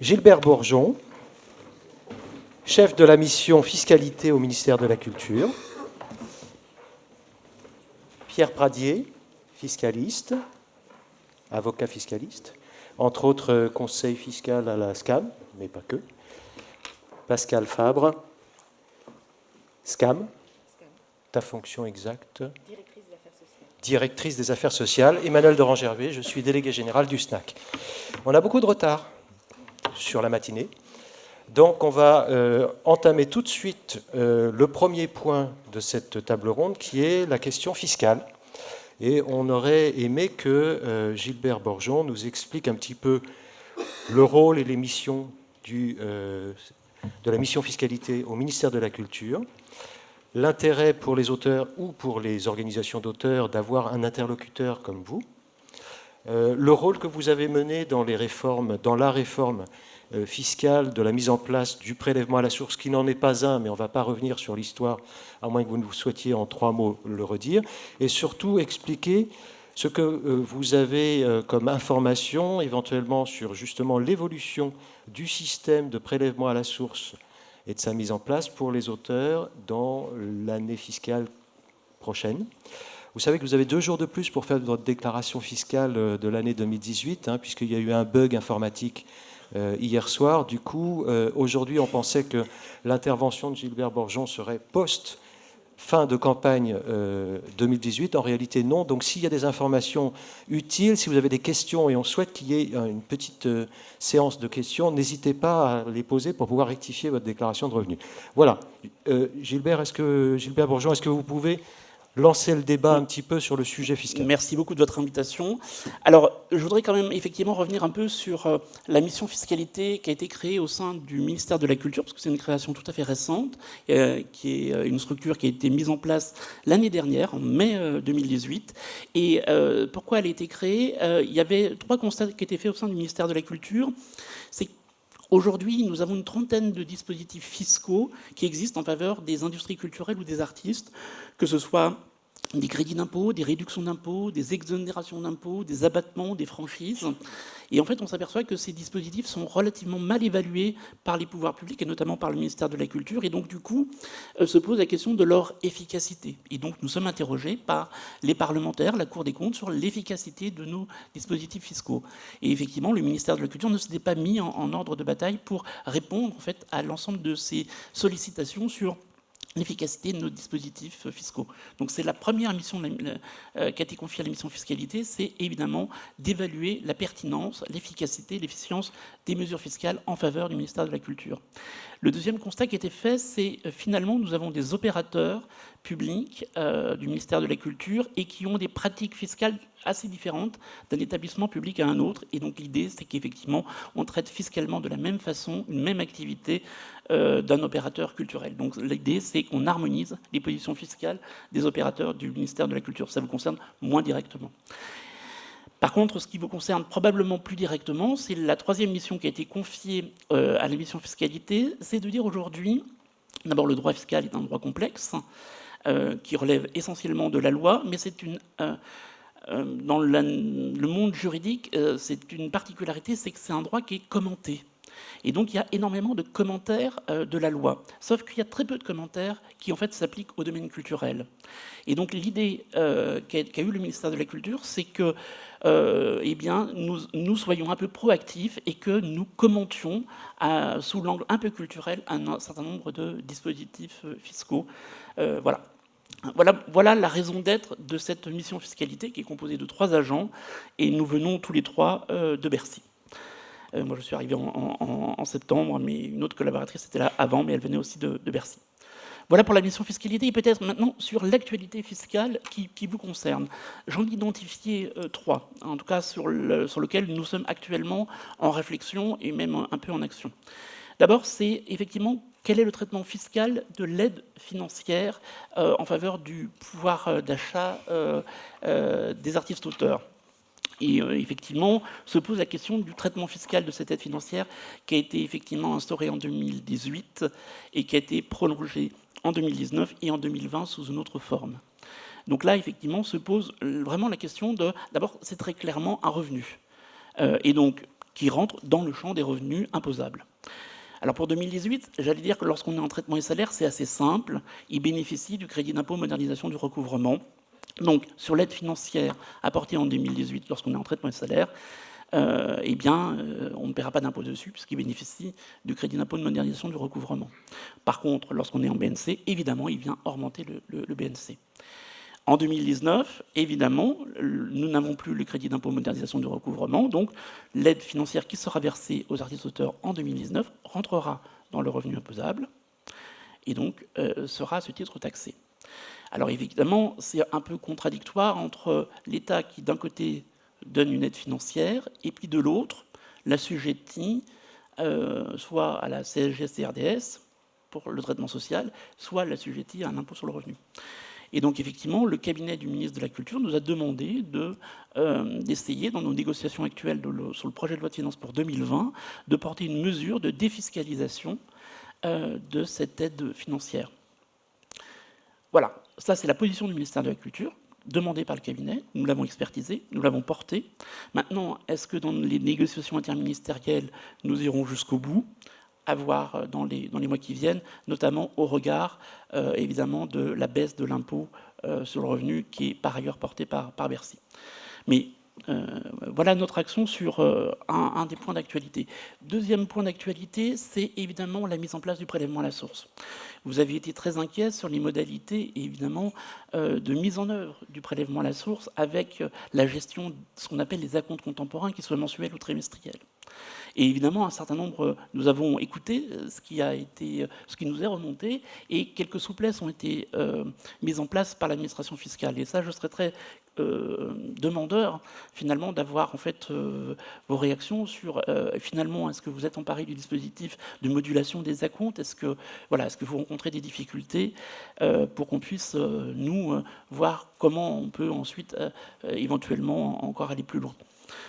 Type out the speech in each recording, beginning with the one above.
Gilbert Bourgeon, chef de la mission fiscalité au ministère de la Culture. Pierre Pradier, fiscaliste, avocat fiscaliste, entre autres conseil fiscal à la SCAM, mais pas que. Pascal Fabre, SCAM, ta fonction exacte? Directrice des affaires sociales. Emmanuel Doran-Gervais, je suis délégué général du SNAC. On a beaucoup de retard sur la matinée, donc on va entamer tout de suite le premier point de cette table ronde, qui est la question fiscale. Et on aurait aimé que Gilbert Bourgeon nous explique un petit peu le rôle et les missions de la mission fiscalité au ministère de la Culture, l'intérêt pour les auteurs ou pour les organisations d'auteurs d'avoir un interlocuteur comme vous, le rôle que vous avez mené dans la réforme fiscale de la mise en place du prélèvement à la source, qui n'en est pas un, mais on ne va pas revenir sur l'histoire, à moins que vous nous souhaitiez en 3 mots le redire, et surtout expliquer ce que vous avez comme information, éventuellement sur justement l'évolution du système de prélèvement à la source et de sa mise en place pour les auteurs dans l'année fiscale prochaine. Vous savez que vous avez 2 jours de plus pour faire votre déclaration fiscale de l'année 2018, puisqu'il y a eu un bug informatique hier soir. Du coup, aujourd'hui, on pensait que l'intervention de Gilbert Bourgeon serait post-fin de campagne 2018. En réalité, non. Donc, s'il y a des informations utiles, si vous avez des questions, et on souhaite qu'il y ait une petite séance de questions, n'hésitez pas à les poser pour pouvoir rectifier votre déclaration de revenus. Voilà. Gilbert Bourgeon, est-ce que vous pouvez lancer le débat un petit peu sur le sujet fiscal? Merci beaucoup de votre invitation. Alors, je voudrais quand même effectivement revenir un peu sur la mission fiscalité qui a été créée au sein du ministère de la Culture, parce que c'est une création tout à fait récente, qui est une structure qui a été mise en place l'année dernière, en mai 2018. Et pourquoi elle a été créée? Il y avait 3 constats qui étaient faits au sein du ministère de la Culture. C'est aujourd'hui, nous avons une trentaine de dispositifs fiscaux qui existent en faveur des industries culturelles ou des artistes, que ce soit des crédits d'impôt, des réductions d'impôts, des exonérations d'impôts, des abattements, des franchises. Et en fait, on s'aperçoit que ces dispositifs sont relativement mal évalués par les pouvoirs publics, et notamment par le ministère de la Culture. Et donc, du coup, se pose la question de leur efficacité. Et donc, nous sommes interrogés par les parlementaires, la Cour des comptes, sur l'efficacité de nos dispositifs fiscaux. Et effectivement, le ministère de la Culture ne s'était pas mis en ordre de bataille pour répondre, en fait, à l'ensemble de ces sollicitations sur l'efficacité de nos dispositifs fiscaux. Donc c'est la première mission qui a été confiée à la mission fiscalité, c'est évidemment d'évaluer la pertinence, l'efficacité, l'efficience des mesures fiscales en faveur du ministère de la Culture. Le deuxième constat qui a été fait, c'est finalement nous avons des opérateurs publics du ministère de la Culture et qui ont des pratiques fiscales assez différentes d'un établissement public à un autre. Et donc l'idée, c'est qu'effectivement, on traite fiscalement de la même façon une même activité d'un opérateur culturel. Donc l'idée, c'est qu'on harmonise les positions fiscales des opérateurs du ministère de la Culture. Ça vous concerne moins directement. Par contre, ce qui vous concerne probablement plus directement, c'est la 3e mission qui a été confiée à la mission fiscalité, c'est de dire aujourd'hui, d'abord le droit fiscal est un droit complexe, qui relève essentiellement de la loi, mais c'est dans le monde juridique, c'est une particularité, c'est que c'est un droit qui est commenté. Et donc il y a énormément de commentaires de la loi. Sauf qu'il y a très peu de commentaires qui en fait s'appliquent au domaine culturel. Et donc l'idée qu'a eu le ministère de la Culture, c'est que eh bien, nous soyons un peu proactifs et que nous commentions sous l'angle un peu culturel un certain nombre de dispositifs fiscaux. Voilà la raison d'être de cette mission fiscalité qui est composée de 3 agents et nous venons tous les 3 de Bercy. Moi, je suis arrivé en septembre, mais une autre collaboratrice était là avant, mais elle venait aussi de Bercy. Voilà pour la mission fiscalité. Et peut-être maintenant sur l'actualité fiscale qui vous concerne. J'en ai identifié 3, en tout cas sur lequel nous sommes actuellement en réflexion et même un peu en action. D'abord, c'est effectivement quel est le traitement fiscal de l'aide financière en faveur du pouvoir d'achat des artistes-auteurs. Et effectivement, se pose la question du traitement fiscal de cette aide financière qui a été effectivement instaurée en 2018 et qui a été prolongée en 2019 et en 2020 sous une autre forme. Donc là, effectivement, se pose vraiment la question de... D'abord, c'est très clairement un revenu. Et donc, qui rentrent dans le champ des revenus imposables. Alors pour 2018, j'allais dire que lorsqu'on est en traitement et salaire, c'est assez simple. Il bénéficie du crédit d'impôt modernisation du recouvrement. Donc sur l'aide financière apportée en 2018 lorsqu'on est en traitement et salaire, on ne paiera pas d'impôt dessus puisqu'il bénéficie du crédit d'impôt de modernisation du recouvrement. Par contre, lorsqu'on est en BNC, évidemment, il vient augmenter le BNC. En 2019, évidemment, nous n'avons plus le crédit d'impôt modernisation du recouvrement, donc l'aide financière qui sera versée aux artistes-auteurs en 2019 rentrera dans le revenu imposable et donc sera à ce titre taxée. Alors évidemment, c'est un peu contradictoire entre l'État qui, d'un côté, donne une aide financière et puis de l'autre, l'assujettit soit à la CSG-CRDS pour le traitement social, soit l'assujettit à un impôt sur le revenu. Et donc, effectivement, le cabinet du ministre de la Culture nous a demandé d'essayer, dans nos négociations actuelles sur le projet de loi de finances pour 2020, de porter une mesure de défiscalisation de cette aide financière. Voilà, ça c'est la position du ministère de la Culture, demandée par le cabinet. Nous l'avons expertisée, nous l'avons portée. Maintenant, est-ce que dans les négociations interministérielles, nous irons jusqu'au bout ? À voir dans les mois qui viennent, notamment au regard, évidemment, de la baisse de l'impôt sur le revenu qui est par ailleurs portée par Bercy. Mais voilà notre action sur un des points d'actualité. Deuxième point d'actualité, c'est évidemment la mise en place du prélèvement à la source. Vous avez été très inquiet sur les modalités, évidemment, de mise en œuvre du prélèvement à la source avec la gestion de ce qu'on appelle les acomptes contemporains, qu'ils soient mensuels ou trimestriels. Et évidemment, un certain nombre, nous avons écouté ce qui nous est remonté, et quelques souplesses ont été mises en place par l'administration fiscale. Et ça, je serais très demandeur, finalement, d'avoir en fait vos réactions sur finalement, est-ce que vous êtes emparé du dispositif de modulation des acomptes ? Est-ce que vous rencontrez des difficultés pour qu'on puisse nous voir comment on peut ensuite éventuellement encore aller plus loin ?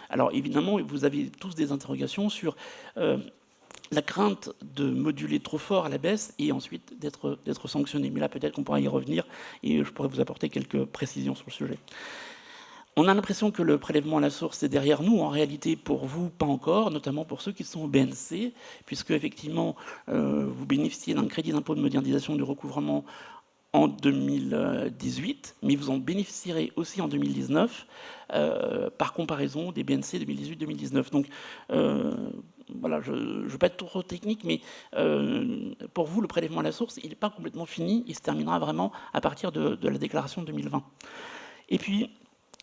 Alors évidemment, vous avez tous des interrogations sur la crainte de moduler trop fort à la baisse et ensuite d'être sanctionné. Mais là, peut-être qu'on pourra y revenir et je pourrais vous apporter quelques précisions sur le sujet. On a l'impression que le prélèvement à la source est derrière nous. En réalité, pour vous, pas encore, notamment pour ceux qui sont au BNC, puisque effectivement, vous bénéficiez d'un crédit d'impôt de modernisation du recouvrement en 2018, mais vous en bénéficierez aussi en 2019, par comparaison des BNC 2018-2019. Donc, voilà, je ne veux pas être trop technique, mais pour vous, le prélèvement à la source, il n'est pas complètement fini, il se terminera vraiment à partir de la déclaration de 2020. Et puis,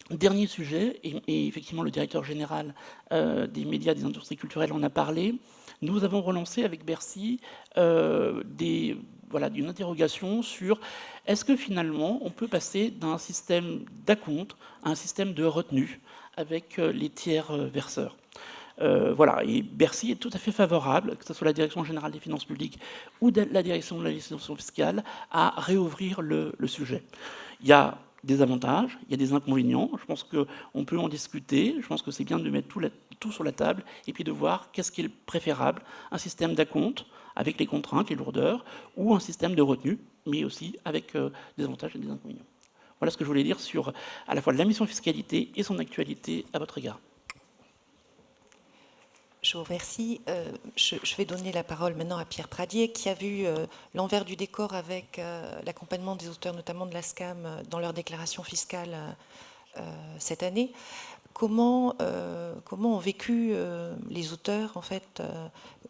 dernier sujet, et effectivement le directeur général des médias, des industries culturelles en a parlé, nous avons relancé avec Bercy d'une interrogation sur est-ce que finalement on peut passer d'un système d'acompte à un système de retenue avec les tiers verseurs. Et Bercy est tout à fait favorable, que ce soit la Direction générale des finances publiques ou la Direction de la législation fiscale, à réouvrir le sujet. Il y a des avantages, il y a des inconvénients. Je pense qu'on peut en discuter. Je pense que c'est bien de mettre tout sur la table et puis de voir qu'est-ce qui est préférable. Un système d'acompte avec les contraintes, les lourdeurs, ou un système de retenue, mais aussi avec des avantages et des inconvénients. Voilà ce que je voulais dire sur à la fois la mission fiscalité et son actualité à votre égard. Je vous remercie. Je vais donner la parole maintenant à Pierre Pradier, qui a vu l'envers du décor avec l'accompagnement des auteurs, notamment de la SCAM, dans leur déclaration fiscale cette année. Comment ont vécu les auteurs, en fait,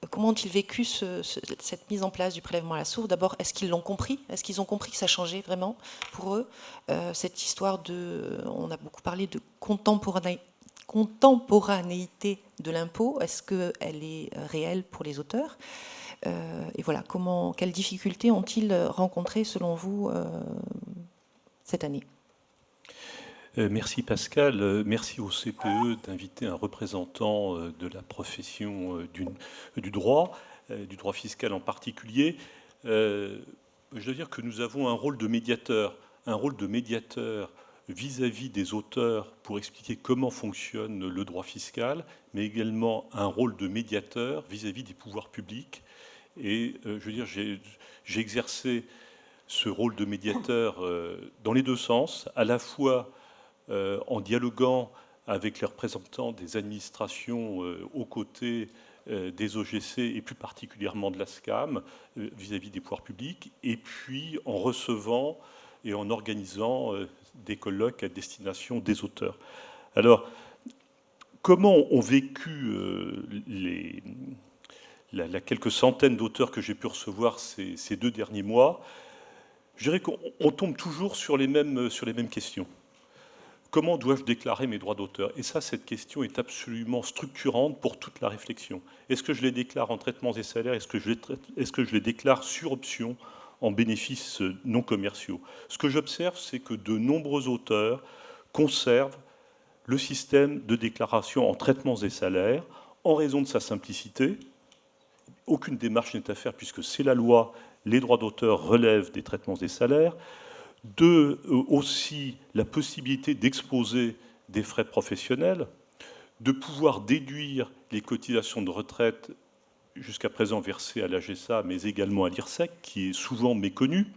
comment ont-ils vécu cette mise en place du prélèvement à la source ? D'abord, est-ce qu'ils l'ont compris ? Est-ce qu'ils ont compris que ça changeait vraiment pour eux ? Cette histoire on a beaucoup parlé de contemporanéité de l'impôt, est-ce qu'elle est réelle pour les auteurs ? Et voilà, quelles difficultés ont-ils rencontrées selon vous cette année ? Merci Pascal, merci au CPE d'inviter un représentant de la profession du droit fiscal en particulier. Je dois dire que nous avons un rôle de médiateur vis-à-vis des auteurs pour expliquer comment fonctionne le droit fiscal, mais également un rôle de médiateur vis-à-vis des pouvoirs publics. Et je veux dire, j'ai exercé ce rôle de médiateur dans les deux sens, à la fois en dialoguant avec les représentants des administrations aux côtés des OGC et plus particulièrement de la SCAM vis-à-vis des pouvoirs publics, et puis en recevant et en organisant des colloques à destination des auteurs. Alors, comment ont vécu la quelques centaines d'auteurs que j'ai pu recevoir ces 2 derniers mois? Je dirais qu'on tombe toujours sur les mêmes questions. Comment dois-je déclarer mes droits d'auteur? Et ça, cette question est absolument structurante pour toute la réflexion. Est-ce que je les déclare en traitements et salaires? Est-ce que je les déclare sur option en bénéfices non commerciaux? Ce que j'observe, c'est que de nombreux auteurs conservent le système de déclaration en traitements et salaires en raison de sa simplicité. Aucune démarche n'est à faire puisque c'est la loi, les droits d'auteur relèvent des traitements et salaires. Aussi la possibilité d'exposer des frais professionnels, de pouvoir déduire les cotisations de retraite jusqu'à présent versées à l'AGSA, mais également à l'IRSEC, qui est souvent méconnu,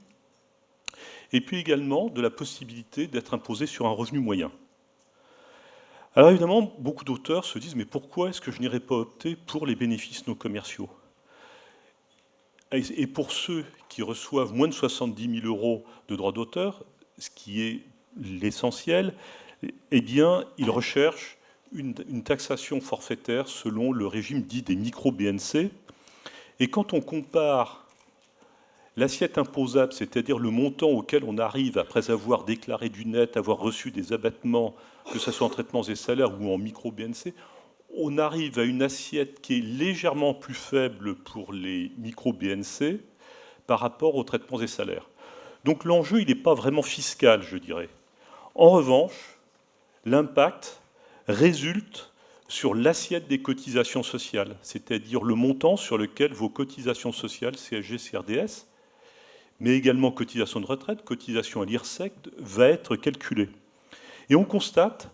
et puis également de la possibilité d'être imposé sur un revenu moyen. Alors évidemment, beaucoup d'auteurs se disent « mais pourquoi est-ce que je n'irais pas opter pour les bénéfices non commerciaux ?» Et pour ceux qui reçoivent moins de 70 000 € de droits d'auteur, ce qui est l'essentiel, eh bien, ils recherchent une taxation forfaitaire selon le régime dit des micro-BNC. Et quand on compare l'assiette imposable, c'est-à-dire le montant auquel on arrive après avoir déclaré du net, avoir reçu des abattements, que ce soit en traitements et salaires ou en micro-BNC, on arrive à une assiette qui est légèrement plus faible pour les micro-BNC par rapport aux traitements et salaires. Donc l'enjeu, il n'est pas vraiment fiscal, je dirais. En revanche, l'impact résulte sur l'assiette des cotisations sociales, c'est-à-dire le montant sur lequel vos cotisations sociales, CSG, CRDS, mais également cotisations de retraite, cotisations à l'IRSEC, va être calculé. Et on constate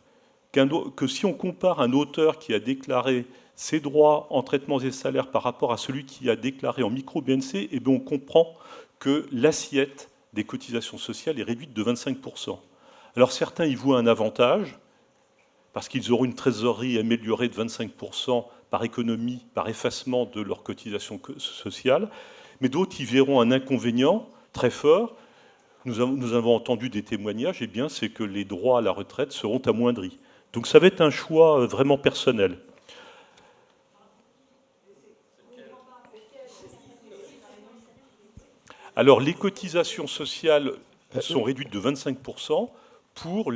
que si on compare un auteur qui a déclaré ses droits en traitements et salaires par rapport à celui qui a déclaré en micro-BNC, eh bien on comprend que l'assiette des cotisations sociales est réduite de 25%. Alors certains y voient un avantage, parce qu'ils auront une trésorerie améliorée de 25% par économie, par effacement de leurs cotisations sociales, mais d'autres y verront un inconvénient très fort. Nous avons entendu des témoignages, eh bien c'est que les droits à la retraite seront amoindris. Donc ça va être un choix vraiment personnel. Alors les cotisations sociales sont réduites de 25% pour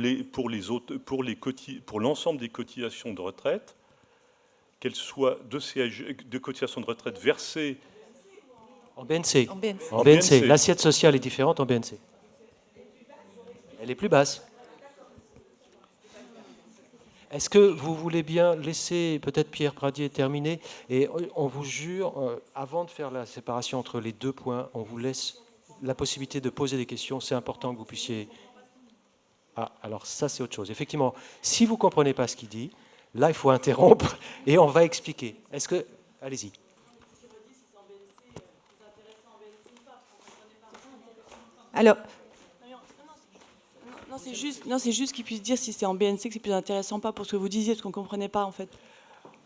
l'ensemble des cotisations de retraite, qu'elles soient de cotisations de retraite versées en BNC. En BNC. L'assiette sociale est différente en BNC. Elle est plus basse. Est-ce que vous voulez bien laisser peut-être Pierre Pradier terminer? Et on vous jure, avant de faire la séparation entre les 2 points, on vous laisse la possibilité de poser des questions. C'est important que vous puissiez... Ah, alors ça c'est autre chose. Effectivement, si vous ne comprenez pas ce qu'il dit, là il faut interrompre et on va expliquer. Est-ce que... Allez-y. Alors... Non, c'est juste qu'ils puissent dire si c'est en BNC que c'est plus intéressant pas pour ce que vous disiez, parce qu'on ne comprenait pas en fait.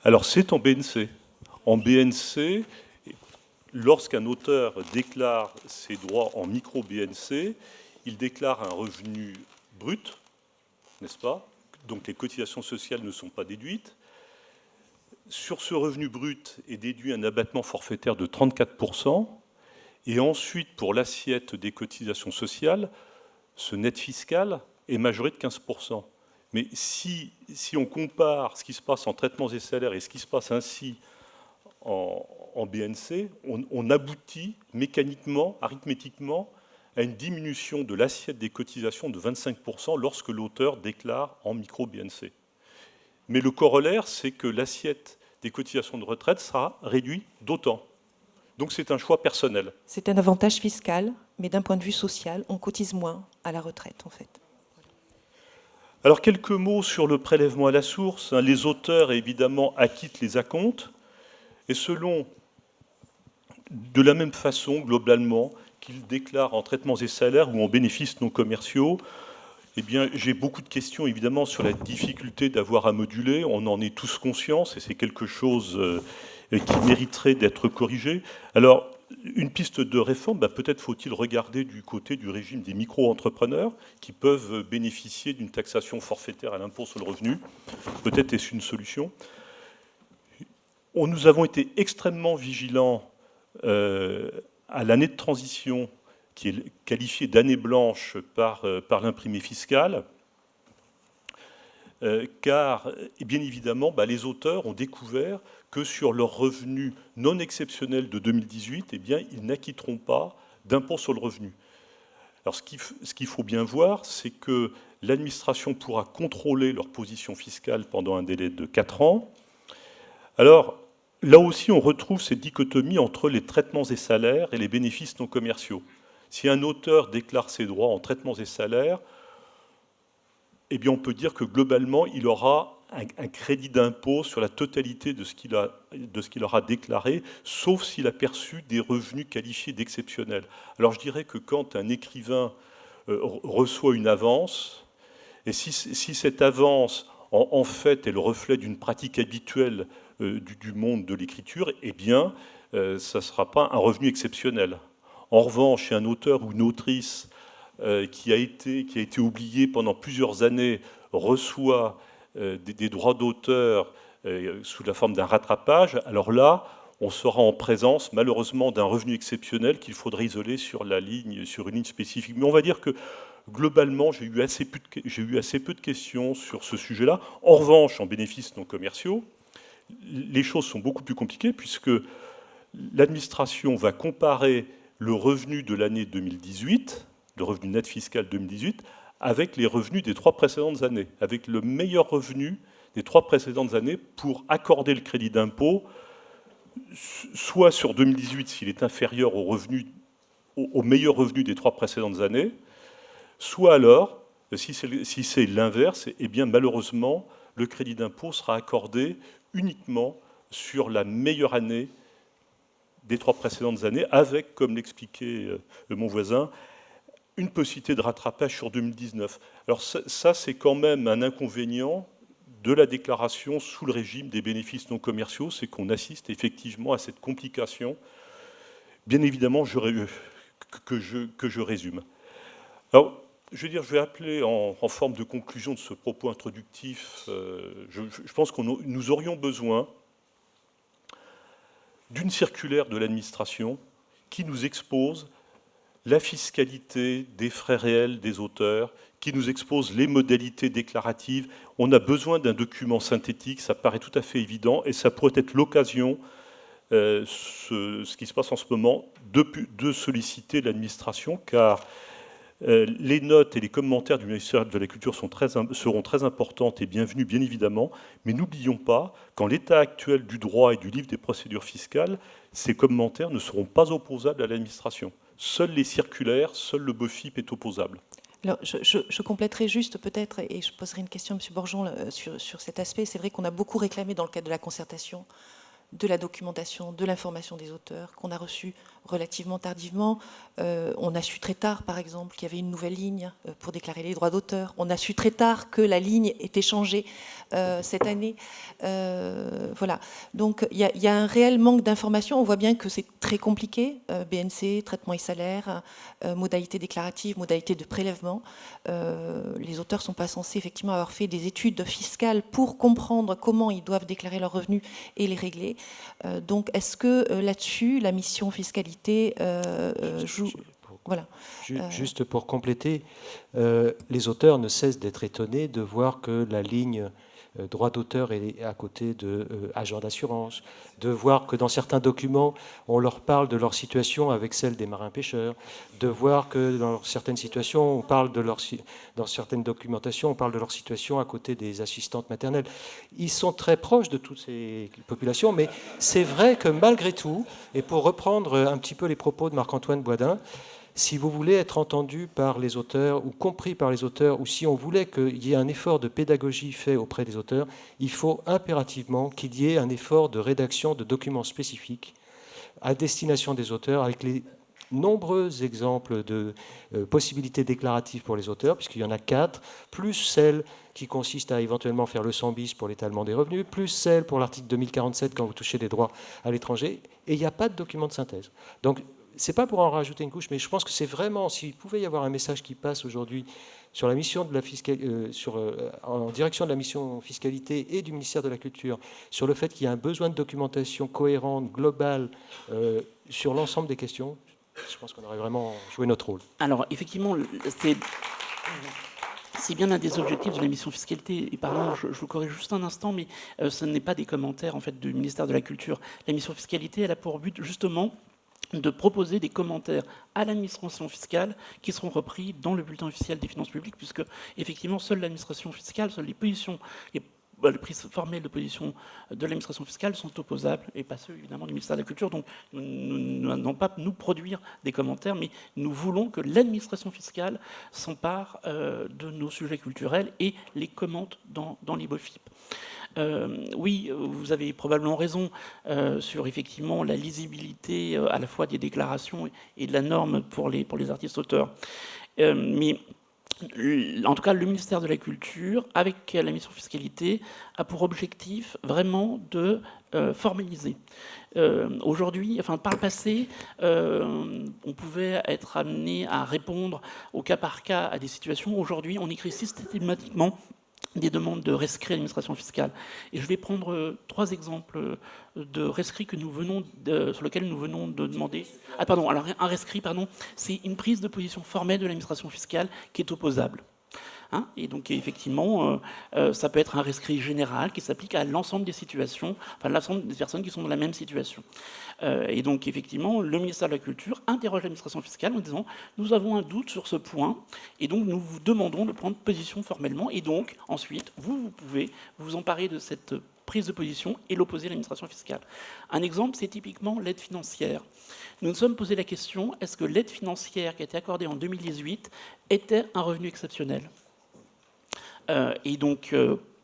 Alors c'est en BNC. En BNC, lorsqu'un auteur déclare ses droits en micro-BNC, il déclare un revenu brut, n'est-ce pas? Donc les cotisations sociales ne sont pas déduites. Sur ce revenu brut est déduit un abattement forfaitaire de 34%. Et ensuite, pour l'assiette des cotisations sociales, ce net fiscal est majoré de 15%. Mais si on compare ce qui se passe en traitements et salaires et ce qui se passe ainsi en BNC, on aboutit mécaniquement, arithmétiquement, à une diminution de l'assiette des cotisations de 25% lorsque l'auteur déclare en micro-BNC. Mais le corollaire, c'est que l'assiette des cotisations de retraite sera réduite d'autant. Donc c'est un choix personnel. C'est un avantage fiscal, mais d'un point de vue social, on cotise moins à la retraite, en fait. Alors quelques mots sur le prélèvement à la source. Les auteurs, évidemment, acquittent les acomptes, et de la même façon, globalement, qu'ils déclarent en traitements et salaires ou en bénéfices non commerciaux, Eh bien, j'ai beaucoup de questions, évidemment, sur la difficulté d'avoir à moduler. On en est tous conscients, et c'est quelque chose qui mériterait d'être corrigé. Alors, une piste de réforme, peut-être faut-il regarder du côté du régime des micro-entrepreneurs qui peuvent bénéficier d'une taxation forfaitaire à l'impôt sur le revenu. Peut-être est-ce une solution. Nous avons été extrêmement vigilants à l'année de transition, qui est qualifiée d'année blanche par l'imprimé fiscal, car, bien évidemment, les auteurs ont découvert que sur leurs revenus non exceptionnels de 2018, ils n'acquitteront pas d'impôt sur le revenu. Alors, ce qu'il faut bien voir, c'est que l'administration pourra contrôler leur position fiscale pendant un délai de 4 ans. Alors, là aussi, on retrouve cette dichotomie entre les traitements et salaires et les bénéfices non commerciaux. Si un auteur déclare ses droits en traitements et salaires, on peut dire que globalement, il aura un crédit d'impôt sur la totalité de ce qu'il aura déclaré, sauf s'il a perçu des revenus qualifiés d'exceptionnels. Alors je dirais que quand un écrivain reçoit une avance, et si cette avance, en fait, est le reflet d'une pratique habituelle du monde de l'écriture, ça ne sera pas un revenu exceptionnel. En revanche, chez un auteur ou une autrice qui a été oublié pendant plusieurs années reçoit des droits d'auteur sous la forme d'un rattrapage, alors là, on sera en présence, malheureusement, d'un revenu exceptionnel qu'il faudrait isoler sur une ligne spécifique. Mais on va dire que, globalement, j'ai eu assez peu de questions sur ce sujet-là. En revanche, en bénéfices non commerciaux, les choses sont beaucoup plus compliquées, puisque l'administration va comparer le revenu de l'année 2018, le revenu net fiscal 2018, avec les revenus des 3 précédentes années, avec le meilleur revenu des 3 précédentes années pour accorder le crédit d'impôt, soit sur 2018 s'il est inférieur au meilleur revenu des 3 précédentes années, soit alors, si c'est l'inverse, malheureusement, le crédit d'impôt sera accordé uniquement sur la meilleure année des 3 précédentes années, avec, comme l'expliquait mon voisin, une possibilité de rattrapage sur 2019. Alors ça, c'est quand même un inconvénient de la déclaration sous le régime des bénéfices non commerciaux, c'est qu'on assiste effectivement à cette complication. Bien évidemment, que je résume. Alors, je vais appeler en forme de conclusion de ce propos introductif, je pense que nous aurions besoin d'une circulaire de l'administration qui nous expose la fiscalité des frais réels des auteurs, qui nous expose les modalités déclaratives. On a besoin d'un document synthétique, ça paraît tout à fait évident, et ça pourrait être l'occasion, ce qui se passe en ce moment, de solliciter l'administration, car les notes et les commentaires du ministère de la Culture seront très importantes et bienvenues, bien évidemment, mais n'oublions pas qu'en l'état actuel du droit et du livre des procédures fiscales, ces commentaires ne seront pas opposables à l'administration. Seuls les circulaires, seul le BOFIP est opposable. Alors, je compléterai juste peut-être, et je poserai une question à M. Bourgeon sur cet aspect. C'est vrai qu'on a beaucoup réclamé dans le cadre de la concertation de la documentation, de l'information des auteurs, qu'on a reçu relativement tardivement. On a su très tard, par exemple, qu'il y avait une nouvelle ligne pour déclarer les droits d'auteur. On a su très tard que la ligne était changée cette année. Voilà. Donc, il y a un réel manque d'informations. On voit bien que c'est très compliqué. BNC, traitement et salaire, modalités déclaratives, modalités de prélèvement. Les auteurs ne sont pas censés, effectivement, avoir fait des études fiscales pour comprendre comment ils doivent déclarer leurs revenus et les régler. Donc, est-ce que là-dessus, la mission fiscalité joue... Voilà. Juste pour compléter, les auteurs ne cessent d'être étonnés de voir que la ligne droit d'auteur est à côté de agents d'assurance, de voir que dans certains documents, on leur parle de leur situation avec celle des marins-pêcheurs, de voir que dans certaines situations, on parle dans certaines documentations, on parle de leur situation à côté des assistantes maternelles. Ils sont très proches de toutes ces populations, mais c'est vrai que malgré tout, et pour reprendre un petit peu les propos de Marc-Antoine Boisdin, si vous voulez être entendu par les auteurs ou compris par les auteurs, ou si on voulait qu'il y ait un effort de pédagogie fait auprès des auteurs, il faut impérativement qu'il y ait un effort de rédaction de documents spécifiques à destination des auteurs avec les nombreux exemples de possibilités déclaratives pour les auteurs, puisqu'il y en a 4, plus celle qui consiste à éventuellement faire le 100 bis pour l'étalement des revenus, plus celle pour l'article 2047 quand vous touchez des droits à l'étranger, et il n'y a pas de document de synthèse. Donc, c'est pas pour en rajouter une couche, mais je pense que c'est vraiment, s'il pouvait y avoir un message qui passe aujourd'hui sur la mission de la en direction de la mission fiscalité et du ministère de la Culture, sur le fait qu'il y a un besoin de documentation cohérente, globale, sur l'ensemble des questions, je pense qu'on aurait vraiment joué notre rôle. Alors, effectivement, c'est bien un des objectifs de la mission fiscalité. Et pardon, je vous corrige juste un instant, mais ce n'est pas des commentaires en fait du ministère de la Culture. La mission fiscalité, elle a pour but justement de proposer des commentaires à l'administration fiscale qui seront repris dans le bulletin officiel des finances publiques, puisque effectivement seule l'administration fiscale, seules les positions, les prises formelles de position de l'administration fiscale sont opposables, et pas ceux évidemment du ministère de la Culture. Donc nous n'allons pas nous produire des commentaires, mais nous voulons que l'administration fiscale s'empare de nos sujets culturels et les commente dans les BOFIP. Oui, vous avez probablement raison sur effectivement la lisibilité à la fois des déclarations et de la norme pour les artistes-auteurs. Mais en tout cas, le ministère de la Culture, avec la mission fiscalité, a pour objectif vraiment de formaliser. Aujourd'hui, enfin par le passé, on pouvait être amené à répondre au cas par cas à des situations. Aujourd'hui, on écrit systématiquement des demandes de rescrit à l'administration fiscale. Et je vais prendre 3 exemples de rescrits que sur lesquels nous venons de demander. Ah pardon, alors un rescrit, c'est une prise de position formelle de l'administration fiscale qui est opposable. Hein, et donc effectivement, ça peut être un rescrit général qui s'applique à l'ensemble des situations, enfin l'ensemble des personnes qui sont dans la même situation. Et donc effectivement, le ministère de la Culture interroge l'administration fiscale en disant « nous avons un doute sur ce point, et donc nous vous demandons de prendre position formellement, et donc ensuite, vous pouvez vous emparer de cette prise de position et l'opposer à l'administration fiscale. » Un exemple, c'est typiquement l'aide financière. Nous nous sommes posé la question, est-ce que l'aide financière qui a été accordée en 2018 était un revenu exceptionnel ? Et donc,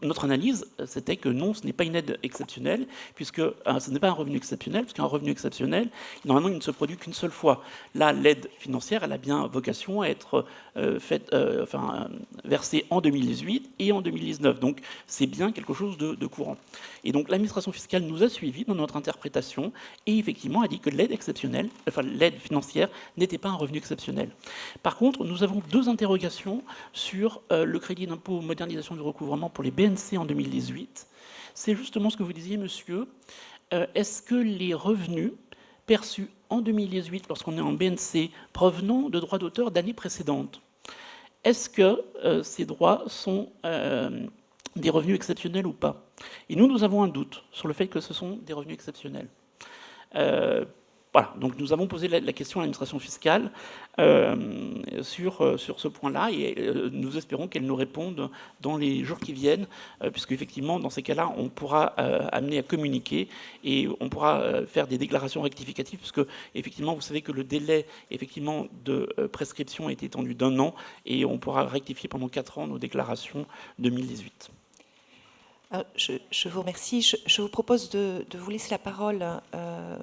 notre analyse, c'était que non, ce n'est pas une aide exceptionnelle, puisque ce n'est pas un revenu exceptionnel, puisqu'un revenu exceptionnel, normalement, il ne se produit qu'une seule fois. Là, l'aide financière, elle a bien vocation à être versée en 2018 et en 2019. Donc, c'est bien quelque chose de courant. Et donc, l'administration fiscale nous a suivis dans notre interprétation et effectivement a dit que l'aide exceptionnelle, enfin l'aide financière, n'était pas un revenu exceptionnel. Par contre, nous avons 2 interrogations sur le crédit d'impôt modernisation du recouvrement pour les BNC en 2018. C'est justement ce que vous disiez, monsieur. Est-ce que les revenus perçus en 2018, lorsqu'on est en BNC, provenant de droits d'auteur d'années précédentes, est-ce que ces droits sont des revenus exceptionnels ou pas? Et nous avons un doute sur le fait que ce sont des revenus exceptionnels. Voilà, donc nous avons posé la question à l'administration fiscale sur ce point-là, et nous espérons qu'elle nous réponde dans les jours qui viennent, puisque effectivement, dans ces cas-là, on pourra amener à communiquer et on pourra faire des déclarations rectificatives, puisque effectivement, vous savez que le délai effectivement de prescription est étendu d'1 an, et on pourra rectifier pendant 4 ans nos déclarations 2018. Je vous remercie. Je vous propose de vous laisser la parole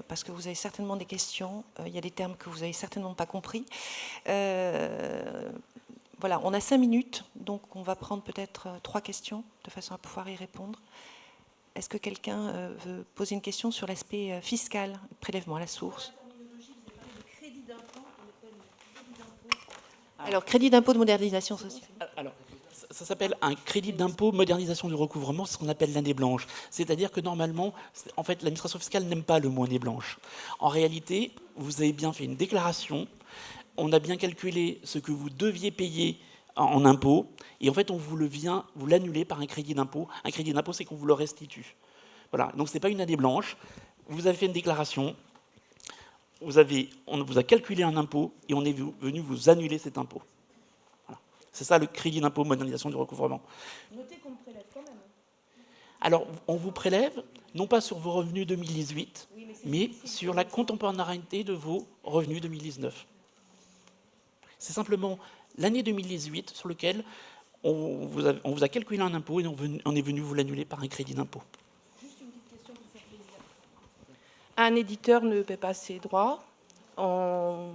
parce que vous avez certainement des questions. Il y a des termes que vous n'avez certainement pas compris. Voilà, on a 5 minutes, donc on va prendre peut-être 3 questions de façon à pouvoir y répondre. Est-ce que quelqu'un veut poser une question sur l'aspect fiscal, prélèvement à la source? Alors, crédit d'impôt de modernisation sociale. Alors, ça s'appelle un crédit d'impôt modernisation du recouvrement, c'est ce qu'on appelle l'année blanche. C'est-à-dire que normalement, en fait, l'administration fiscale n'aime pas le mot année blanche. En réalité, vous avez bien fait une déclaration, on a bien calculé ce que vous deviez payer en impôt, et en fait, on vous l'annulez par un crédit d'impôt. Un crédit d'impôt, c'est qu'on vous le restitue. Voilà, donc ce n'est pas une année blanche. Vous avez fait une déclaration, on vous a calculé un impôt, et on est venu vous annuler cet impôt. C'est ça le crédit d'impôt modernisation du recouvrement. Notez qu'on me prélève quand même. Alors, on vous prélève, non pas sur vos revenus 2018, oui, mais sur la contemporanéité de vos revenus 2019. C'est simplement l'année 2018 sur laquelle on vous a calculé un impôt et on est venu vous l'annuler par un crédit d'impôt. Juste une petite question pour faire plaisir. Un éditeur ne paie pas ses droits. on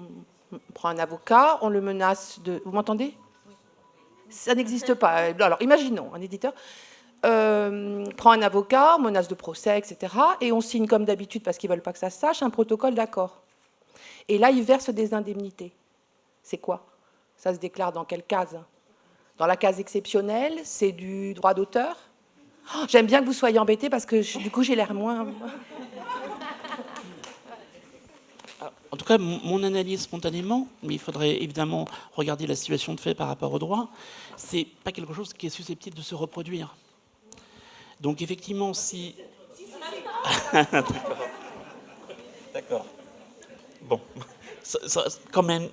prend un avocat, on le menace de... Vous m'entendez? Ça n'existe pas. Alors, imaginons, un éditeur prend un avocat, menace de procès, etc. Et on signe, comme d'habitude, parce qu'ils ne veulent pas que ça se sache, un protocole d'accord. Et là, ils versent des indemnités. C'est quoi? Ça se déclare dans quelle case? Dans la case exceptionnelle, c'est du droit d'auteur. Oh, j'aime bien que vous soyez embêtés parce que du coup, j'ai l'air moins... En tout cas, mon analyse spontanément, mais il faudrait évidemment regarder la situation de fait par rapport au droit, c'est pas quelque chose qui est susceptible de se reproduire. Donc effectivement, si... D'accord. Bon. Quand même,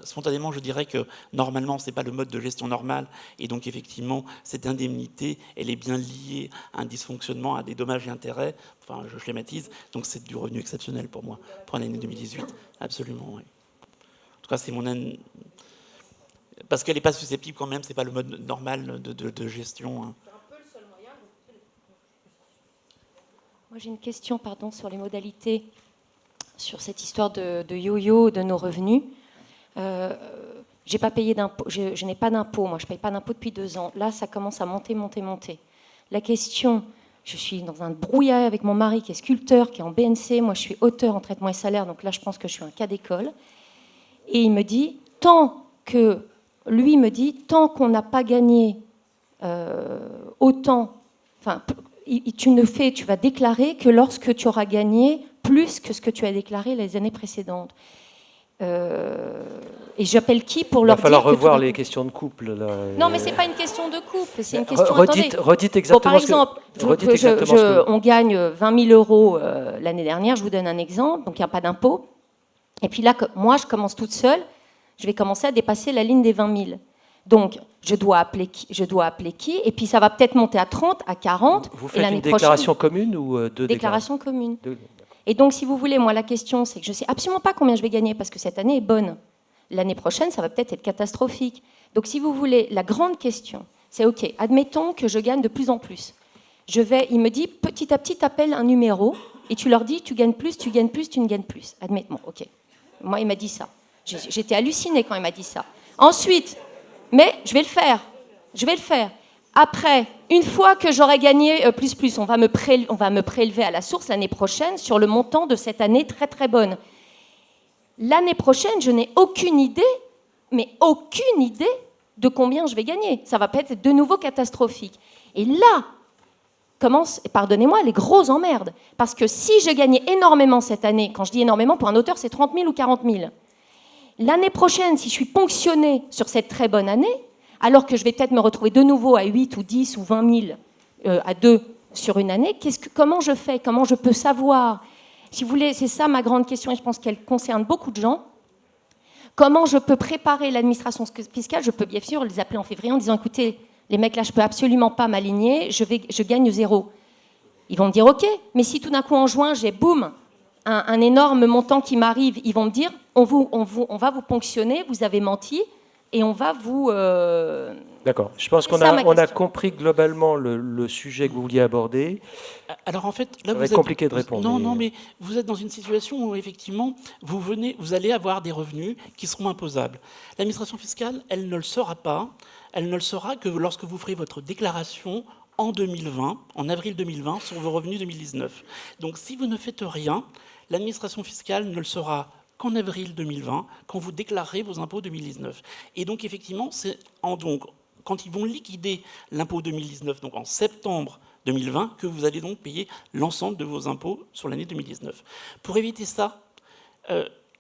spontanément, je dirais que normalement, ce n'est pas le mode de gestion normal. Et donc effectivement, cette indemnité, elle est bien liée à un dysfonctionnement, à des dommages et intérêts. Enfin, je schématise. Donc c'est du revenu exceptionnel pour moi, pour l'année 2018. Absolument, oui. En tout cas, c'est mon... Parce qu'elle n'est pas susceptible quand même, ce n'est pas le mode normal de gestion. Hein. Moi, j'ai une question, pardon, sur les modalités, sur cette histoire de yo-yo de nos revenus. J'ai pas payé d'impôt, je n'ai pas d'impôt, moi, je ne paye pas d'impôt depuis 2 ans. Là, ça commence à monter. La question, je suis dans un brouillard avec mon mari qui est sculpteur, qui est en BNC. Moi, je suis auteur en traitement et salaire, donc là, je pense que je suis un cas d'école. Et il me dit, tant qu'on n'a pas gagné autant, enfin, tu vas déclarer que lorsque tu auras gagné plus que ce que tu as déclaré les années précédentes. Et j'appelle qui pour leur dire... Il va falloir revoir les questions de couple. Là. Non, mais ce n'est pas une question de couple, c'est une question... Redites exactement par exemple, on gagne 20 000 euros l'année dernière, je vous donne un exemple, donc il n'y a pas d'impôt. Et puis là, moi, je commence toute seule, je vais commencer à dépasser la ligne des 20 000. Donc, je dois appeler qui? Et puis, ça va peut-être monter à 30, à 40. Vous faites une déclaration commune ou deux déclarations communes. Et donc, si vous voulez, moi, la question, c'est que je ne sais absolument pas combien je vais gagner, parce que cette année est bonne. L'année prochaine, ça va peut-être être catastrophique. Donc, si vous voulez, la grande question, c'est OK, admettons que je gagne de plus en plus. Il me dit, petit à petit, t'appelles un numéro, et tu leur dis, tu gagnes plus, tu ne gagnes plus. Admettons, OK. Moi, il m'a dit ça. J'étais hallucinée quand il m'a dit ça. Ensuite... Mais je vais le faire. Après, une fois que j'aurai gagné plus, on va me prélever à la source l'année prochaine sur le montant de cette année très très bonne. L'année prochaine, je n'ai aucune idée de combien je vais gagner. Ça va peut-être être de nouveau catastrophique. Et là, commencent, pardonnez-moi, les gros emmerdes. Parce que si je gagnais énormément cette année, quand je dis énormément, pour un auteur, c'est 30 000 ou 40 000. L'année prochaine, si je suis ponctionnée sur cette très bonne année, alors que je vais peut-être me retrouver de nouveau à 8 ou 10 ou 20 000 à 2 sur une année, comment je fais? Comment je peux savoir? Si vous voulez, c'est ça ma grande question, et je pense qu'elle concerne beaucoup de gens. Comment je peux préparer l'administration fiscale? Je peux bien sûr les appeler en février en disant, écoutez, les mecs là, je ne peux absolument pas m'aligner, je gagne 0. Ils vont me dire, OK, mais si tout d'un coup en juin, j'ai boum, un énorme montant qui m'arrive, ils vont me dire, on va vous ponctionner, vous avez menti, et on va vous... D'accord. Je pense qu'on a compris globalement le sujet que vous vouliez aborder. Alors en fait, là, ça va être compliqué de répondre. Non, mais vous êtes dans une situation où effectivement, vous allez avoir des revenus qui seront imposables. L'administration fiscale, elle ne le saura pas. Elle ne le saura que lorsque vous ferez votre déclaration en 2020, en avril 2020, sur vos revenus 2019. Donc si vous ne faites rien, l'administration fiscale ne le saura qu'en avril 2020, quand vous déclarerez vos impôts 2019. Et donc, effectivement, quand ils vont liquider l'impôt 2019, donc en septembre 2020, que vous allez donc payer l'ensemble de vos impôts sur l'année 2019. Pour éviter ça,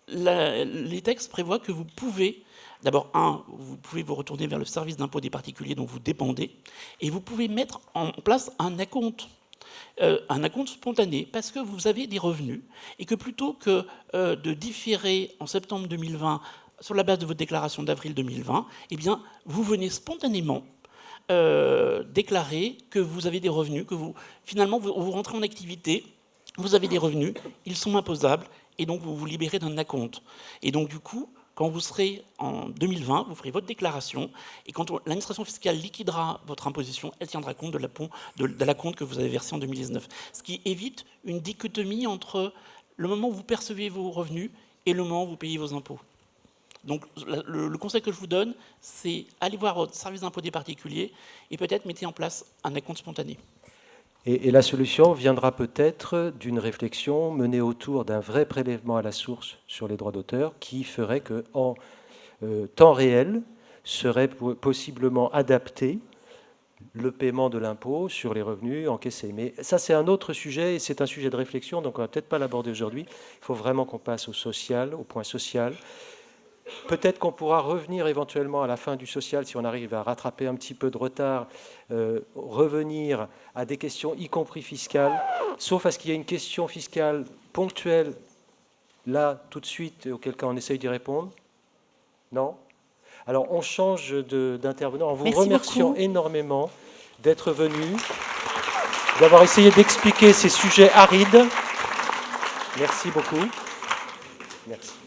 les textes prévoient que vous pouvez, d'abord, vous pouvez vous retourner vers le service d'impôt des particuliers dont vous dépendez, et vous pouvez mettre en place un acompte spontané, parce que vous avez des revenus, et que plutôt que de différer en septembre 2020 sur la base de votre déclaration d'avril 2020, eh bien, vous venez spontanément déclarer que vous avez des revenus, que finalement, vous rentrez en activité, vous avez des revenus, ils sont imposables, et donc vous vous libérez d'un acompte. Et donc, du coup, quand vous serez en 2020, vous ferez votre déclaration, et quand l'administration fiscale liquidera votre imposition, elle tiendra compte de l'acompte que vous avez versé en 2019. Ce qui évite une dichotomie entre le moment où vous percevez vos revenus et le moment où vous payez vos impôts. Donc le conseil que je vous donne, c'est aller voir votre service d'impôt des particuliers et peut-être mettez en place un acompte spontané. Et la solution viendra peut-être d'une réflexion menée autour d'un vrai prélèvement à la source sur les droits d'auteur qui ferait qu'en temps réel serait possiblement adapté le paiement de l'impôt sur les revenus encaissés. Mais ça, c'est un autre sujet et c'est un sujet de réflexion, donc on ne va peut-être pas l'aborder aujourd'hui. Il faut vraiment qu'on passe au social, au point social. Peut-être qu'on pourra revenir éventuellement à la fin du social, si on arrive à rattraper un petit peu de retard, revenir à des questions, y compris fiscales, sauf à ce qu'il y ait une question fiscale ponctuelle, là, tout de suite, auquel cas on essaye d'y répondre. Non ? Alors, on change d'intervenant en vous remerciant énormément d'être venu, d'avoir essayé d'expliquer ces sujets arides. Merci beaucoup. Merci.